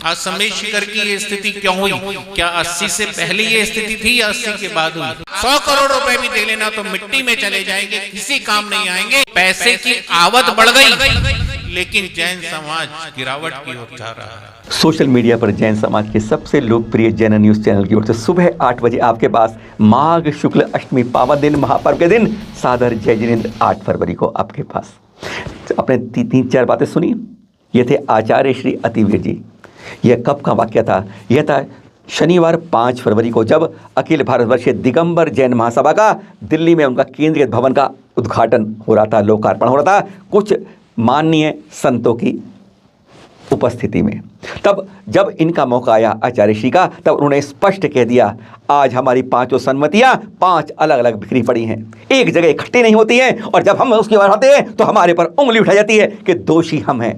आज संमेश शिखर की ये स्थिति क्यों हुई? क्या 80 से पहले ये स्थिति थी या 80 के बाद हुई? 100 करोड़ रुपए भी दे लेना तो मिट्टी में चले जाएंगे, किसी काम नहीं आएंगे। पैसे की आवत बढ़ गई, लेकिन जैन समाज गिरावट की ओर जा रहा है। सोशल मीडिया पर जैन समाज के सबसे लोकप्रिय जैन न्यूज चैनल की ओर से सुबह 8 बजे आपके पास माघ शुक्ल अष्टमी पावन दिन महापर्व के दिन सादर जय जिनेंद्र 8 फरवरी को आपके पास। तो आपने तीन चार बातें सुनी। ये थे आचार्य श्री अतिवीर जी। यह कब का वाक्य था? यह था शनिवार 5 फरवरी को, जब अखिल भारतवर्षीय दिगंबर जैन महासभा का दिल्ली में उनका केंद्रीय भवन का उद्घाटन हो रहा था, लोकार्पण हो रहा था कुछ माननीय संतों की उपस्थिति में। तब जब इनका मौका आया आचार्य श्री का, तब उन्होंने स्पष्ट कह दिया, आज हमारी 5 सन्मतियाँ 5 अलग अलग बिखरी पड़ी हैं, एक जगह इकट्ठी नहीं होती हैं, और जब हम उसकी बात आते हैं तो हमारे पर उंगली उठाई जाती है कि दोषी हम हैं।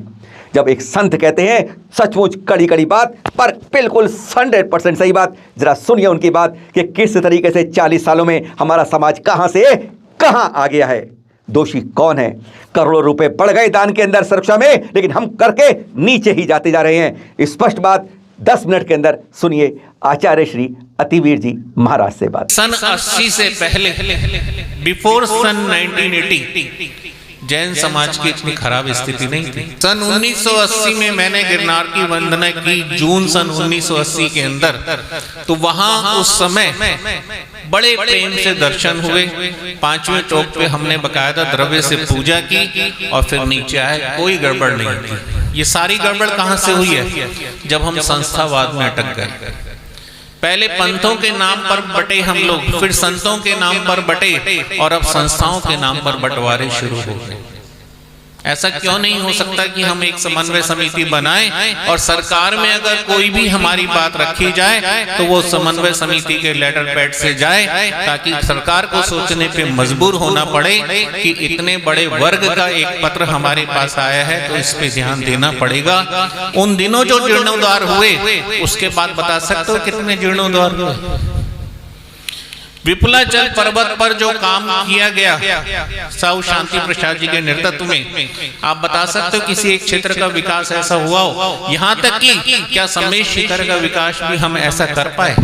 जब एक संत कहते हैं सचमुच कड़ी कड़ी बात, पर बिल्कुल 100% सही बात। जरा सुनिए उनकी बात कि किस तरीके से 40 सालों में हमारा समाज कहां से कहां आ गया है, दोषी कौन है। करोड़ों रुपए बढ़ गए दान के अंदर सुरक्षा में, लेकिन हम करके नीचे ही जाते जा रहे हैं। स्पष्ट बात 10 मिनट के अंदर सुनिए आचार्य श्री अतिवीर जी महाराज से बात। सन 80 से पहले, बिफोर सन 1980 जैन समाज की इतनी खराब स्थिति नहीं थी। सन 1980 में मैंने गिरनार की वंदना की, जून सन 1980 के अंदर, तो वहां उस समय बड़े प्रेम से दर्शन हुए। 5वें चौक पे हमने बकायदा द्रव्य से पूजा की और फिर नीचे आए, कोई गड़बड़ नहीं थी। ये सारी गड़बड़ कहां से हुई है? जब हम संस्थावाद में अटक गए। पहले पंथों के नाम पर बटे हम लोग, फिर संतों के नाम पर बटे, और अब संस्थाओं के नाम पर बंटवारे शुरू हो गए। ऐसा क्यों नहीं हो सकता कि हम एक समन्वय समिति बनाएं और सरकार में अगर कोई भी हमारी बात रखी जाए तो वो समन्वय समिति के लेटर पैड से जाए, ताकि सरकार को सोचने पे मजबूर होना पड़े कि इतने बड़े वर्ग का एक पत्र हमारे पास आया है तो इस पे ध्यान देना पड़ेगा। उन दिनों जो जीर्णोद्धार हुए, उसके बाद बता सकते हो कितने जीर्णोद्धार हुए? विपुलाचल पर्वत पर जो काम किया गया साहु शांति प्रसाद जी के नेतृत्व में, आप बता सकते हो किसी एक क्षेत्र का विकास ऐसा हुआ हो? यहाँ तक कि क्या संमेश शिखर का विकास भी हम ऐसा कर पाए?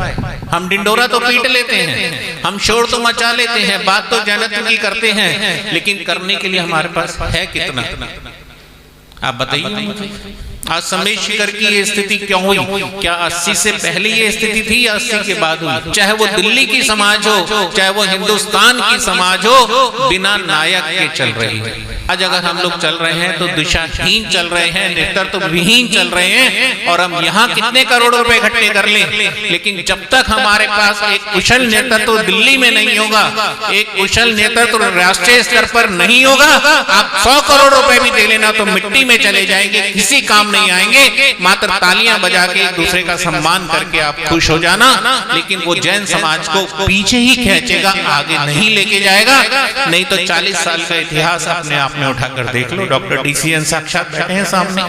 हम डिंडोरा तो पीट लेते हैं, हम शोर तो मचा लेते हैं, बात तो जैनत्व की करते हैं, लेकिन करने के लिए हमारे पास है कितना? आप बताइए मुझे। आज संमेश शिखर की ये स्थिति क्यों हुई? क्या 80 से पहले ये स्थिति थी या 80 के बाद हुई? चाहे वो दिल्ली की समाज हो, चाहे वो हिंदुस्तान की समाज हो, बिना नायक के चल रही है। आज अगर हम लोग चल रहे हैं तो दिशाहीन चल रहे हैं, नेतृत्व विहीन चल रहे हैं, और हम यहाँ कितने करोड़ रुपए इकट्ठे कर लें, लेकिन जब तक हमारे पास एक कुशल नेतृत्व दिल्ली में नहीं होगा, एक कुशल नेतृत्व राष्ट्रीय स्तर पर नहीं होगा, आप 100 करोड़ रुपए भी दे लेना तो मिट्टी में चले जाएंगे, किसी काम नहीं आएंगे। मात्र तालियां बजा के एक दूसरे का सम्मान करके आप खुश हो जाना, लेकिन वो जैन समाज को पीछे ही खींचेगा, आगे नहीं लेके जाएगा। नहीं तो 40 साल का इतिहास अपने आप में उठाकर देख लो। डॉक्टर DCN साक्षात बैठे हैं सामने।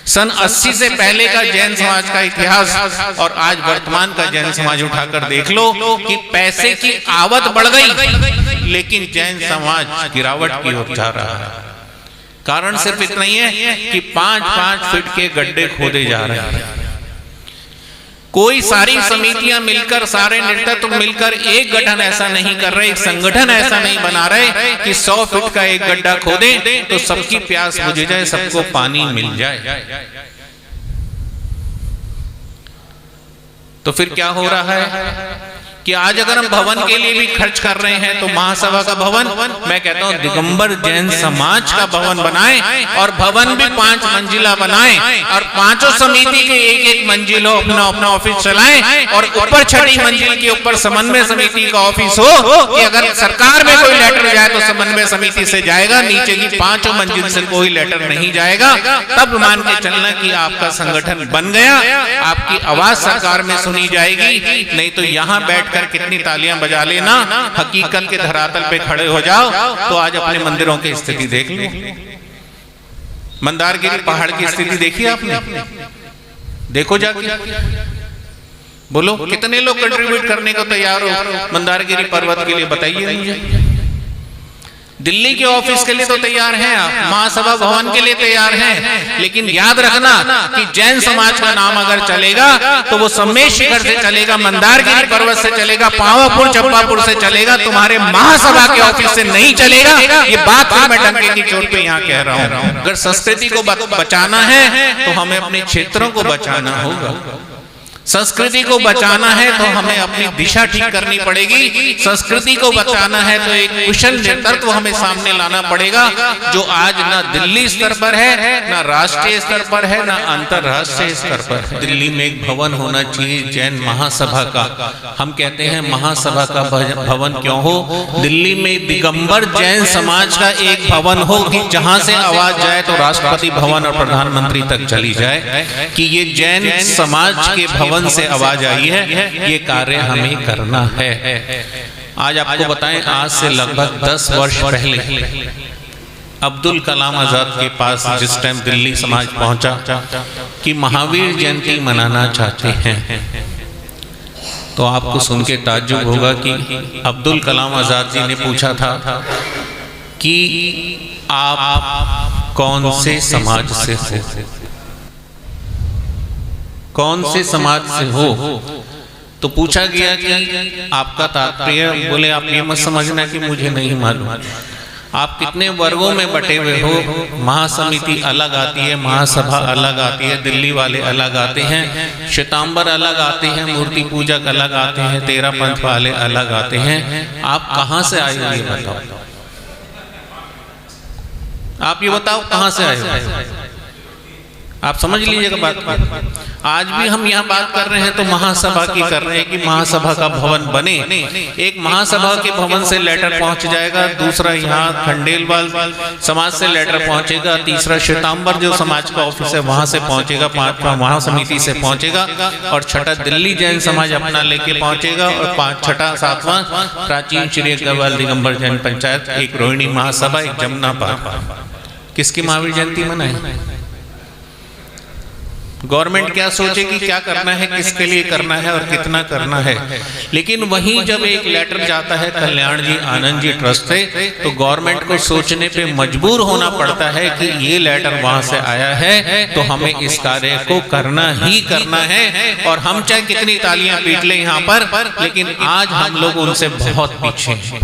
सन 80 से पहले का जैन समाज का इतिहास और आज वर्तमान का जैन समाज उठाकर देख लो कि पैसे की आवत बढ़ गई, लेकिन जैन समाज गिरावट की ओर जा रहा है। कारण सिर्फ इतना ही है कि 5-5 फीट के गड्ढे खोदे जा रहे हैं। कोई सारी समितियां मिलकर, सारे नेतृत्व मिलकर एक गठन ऐसा नहीं कर रहे, एक संगठन ऐसा नहीं बना रहे कि 100 फीट का एक गड्ढा खोदे तो सबकी प्यास बुझ जाए, सबको पानी मिल जाए। तो फिर क्या हो रहा है कि आज अगर हम भवन के लिए भी खर्च कर रहे हैं तो महासभा का भवन, मैं कहता हूं दिगंबर जैन समाज का भवन बनाएं, और भवन भी 5 मंजिला बनाएं, और 5 समिति के एक मंजिल हो, अपना अपना ऑफिस चलाएं, और ऊपर 6ठी मंजिल के ऊपर समन्वय समिति का ऑफिस हो कि अगर सरकार में कोई लेटर जाए तो समन्वय समिति से जाएगा, नीचे की 5 मंजिल से कोई लेटर नहीं जाएगा। तब मान के चलना कि आपका संगठन बन गया, आपकी आवाज सरकार में सुनी जाएगी। नहीं तो यहाँ बैठकर कितनी तालियां बजा लेना, हकीकत के धरातल पे खड़े हो जाओ तो आज अपने मंदिरों की स्थिति देख लो। मंदारगिरी पहाड़ की स्थिति देखी आपने? देखो जाके, बोलो कितने लोग कंट्रीब्यूट करने को तैयार हो मंदारगिरी पर्वत के लिए, बताइए मुझे। दिल्ली के ऑफिस के लिए तो तैयार हैं आप, महासभा भवन के लिए तैयार हैं, लेकिन याद रखना कि जैन समाज का नाम अगर चलेगा तो वो सम्मेश शिखर से चलेगा, मंदारगिरी पर्वत से चलेगा, पावापुर चंपापुर से चलेगा, तुम्हारे महासभा के ऑफिस से नहीं चलेगा। ये बात मैं डंके की चोट पे यहाँ कह रहा हूँ। अगर संस्कृति को बचाना है तो हमें अपने क्षेत्रों को बचाना होगा, संस्कृति को बचाना है तो हमें अपनी दिशा ठीक करनी पड़ेगी, संस्कृति को बचाना है तो एक कुशल नेतृत्व हमें सामने लाना पड़ेगा, जो आज ना दिल्ली स्तर पर है, ना राष्ट्रीय स्तर पर है, ना अंतरराष्ट्रीय स्तर पर है। दिल्ली में एक भवन होना चाहिए जैन महासभा का। हम कहते हैं महासभा का भवन क्यों हो, दिल्ली में दिगंबर जैन समाज का एक भवन हो कि जहां से आवाज जाए तो राष्ट्रपति भवन और प्रधानमंत्री तक चली जाए कि ये जैन समाज के भवन से आवाज आई है, ये कार्य हमें करना है। आज आपको बताएं, आज से लगभग 10 वर्ष पहले अब्दुल कलाम आजाद के पास जिस टाइम दिल्ली समाज पहुंचा कि महावीर जयंती मनाना चाहते हैं, तो आपको सुन के ताज्जुब होगा कि अब्दुल कलाम आजाद जी ने पूछा था कि आप कौन से समाज से हो, कौन से समाज से हो। तो पूछा गया कि आपका तात्पर्य, बोले आप ये मत समझना कि मुझे नहीं मालूम, आप कितने वर्गों में बटे हुए हो, महासमिति अलग आती है, महासभा अलग आती है, दिल्ली वाले अलग आते हैं, श्वेतांबर अलग आते हैं, मूर्ति पूजक अलग आते हैं, 13 पंथ वाले अलग आते हैं। आप कहां से आए हो ये बताओ, आप ये बताओ कहां से आए हो, आप समझ लीजिएगा बात। आज भी हम यहाँ बात कर रहे हैं तो महासभा की कर रहे हैं कि महासभा का भवन बने। एक महासभा के भवन से लेटर पहुंच जाएगा, दूसरा यहाँ खंडेलवाल समाज से लेटर पहुंचेगा, तीसरा श्वेतांबर जो समाज का ऑफिस है वहां से पहुंचेगा, पांचवा महासमिति से पहुंचेगा, और छठा दिल्ली जैन समाज अपना लेके पहुंचेगा, और छठा सातवां प्राचीन श्री अग्रवाल दिगंबर जैन पंचायत, एक रोहिणी महासभा, एक जमुना पार। किसकी महावीर जयंती मनाए? गवर्नमेंट क्या सोचेगी, क्या करना है, किसके लिए करना है और कितना करना है। लेकिन वहीं जब एक लेटर जाता है कल्याण जी आनंद जी ट्रस्ट से, तो गवर्नमेंट को सोचने पे मजबूर होना पड़ता है कि ये लेटर वहां से आया है तो हमें इस कार्य को करना ही करना है। और हम चाहे कितनी तालियां पीट लें यहाँ पर, लेकिन आज हम लोग उनसे बहुत पीछे हैं।